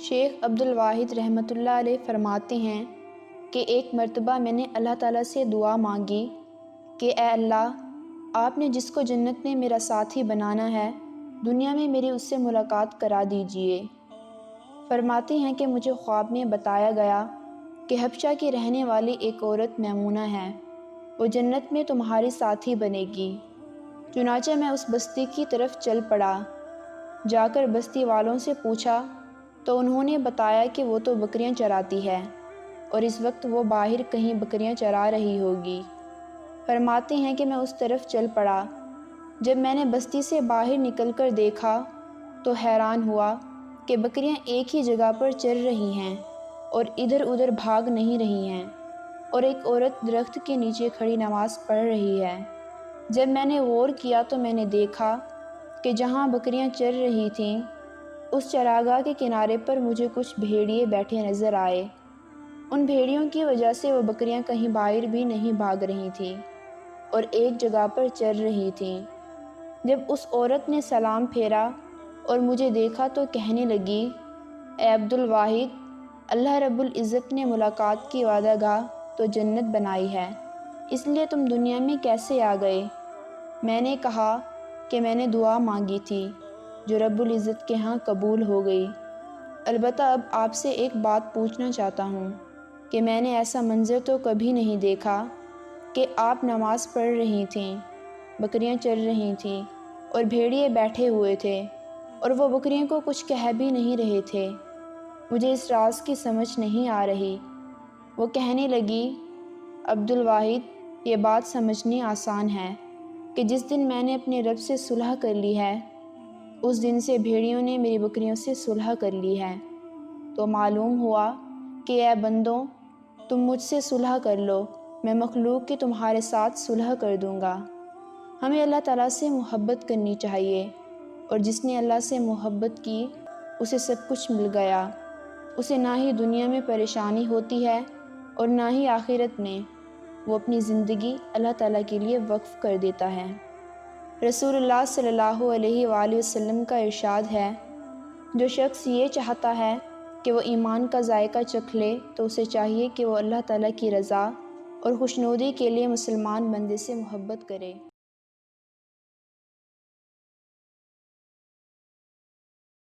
شیخ عبدالواحد رحمۃ اللہ علیہ فرماتے ہیں کہ ایک مرتبہ میں نے اللہ تعالیٰ سے دعا مانگی کہ اے اللہ، آپ نے جس کو جنت میں میرا ساتھی بنانا ہے دنیا میں میری اس سے ملاقات کرا دیجئے۔ فرماتے ہیں کہ مجھے خواب میں بتایا گیا کہ حبشہ کی رہنے والی ایک عورت میمونہ ہے، وہ جنت میں تمہاری ساتھی بنے گی۔ چنانچہ میں اس بستی کی طرف چل پڑا، جا کر بستی والوں سے پوچھا تو انہوں نے بتایا کہ وہ تو بکریاں چراتی ہے اور اس وقت وہ باہر کہیں بکریاں چرا رہی ہوگی۔ فرماتے ہیں کہ میں اس طرف چل پڑا۔ جب میں نے بستی سے باہر نکل کر دیکھا تو حیران ہوا کہ بکریاں ایک ہی جگہ پر چر رہی ہیں اور ادھر ادھر بھاگ نہیں رہی ہیں، اور ایک عورت درخت کے نیچے کھڑی نماز پڑھ رہی ہے۔ جب میں نے غور کیا تو میں نے دیکھا کہ جہاں بکریاں چر رہی تھیں اس چراگاہ کے کنارے پر مجھے کچھ بھیڑیے بیٹھے نظر آئے۔ ان بھیڑیوں کی وجہ سے وہ بکریاں کہیں باہر بھی نہیں بھاگ رہی تھیں اور ایک جگہ پر چر رہی تھیں۔ جب اس عورت نے سلام پھیرا اور مجھے دیکھا تو کہنے لگی، اے عبدالواحد، اللہ رب العزت نے ملاقات کی وعدہ گاہ تو جنت بنائی ہے، اس لیے تم دنیا میں کیسے آ گئے؟ میں نے کہا کہ میں نے دعا مانگی تھی جو رب العزت کے ہاں قبول ہو گئی۔ البتہ اب آپ سے ایک بات پوچھنا چاہتا ہوں کہ میں نے ایسا منظر تو کبھی نہیں دیکھا کہ آپ نماز پڑھ رہی تھیں، بکریاں چر رہی تھیں اور بھیڑیے بیٹھے ہوئے تھے اور وہ بکریوں کو کچھ کہہ بھی نہیں رہے تھے۔ مجھے اس راز کی سمجھ نہیں آ رہی۔ وہ کہنے لگی، عبدالواحد، یہ بات سمجھنی آسان ہے کہ جس دن میں نے اپنے رب سے صلح کر لی ہے اس دن سے بھیڑیوں نے میری بکریوں سے صلح کر لی ہے۔ تو معلوم ہوا کہ اے بندوں، تم مجھ سے صلح کر لو، میں مخلوق کی تمہارے ساتھ صلح کر دوں گا۔ ہمیں اللہ تعالیٰ سے محبت کرنی چاہیے، اور جس نے اللہ سے محبت کی اسے سب کچھ مل گیا، اسے نہ ہی دنیا میں پریشانی ہوتی ہے اور نہ ہی آخرت میں، وہ اپنی زندگی اللہ تعالیٰ کے لیے وقف کر دیتا ہے۔ رسول اللہ صلی اللہ علیہ وآلہ وسلم کا ارشاد ہے، جو شخص یہ چاہتا ہے کہ وہ ایمان کا ذائقہ چکھ لے تو اسے چاہیے کہ وہ اللہ تعالیٰ کی رضا اور خوشنودی کے لیے مسلمان بندے سے محبت کرے۔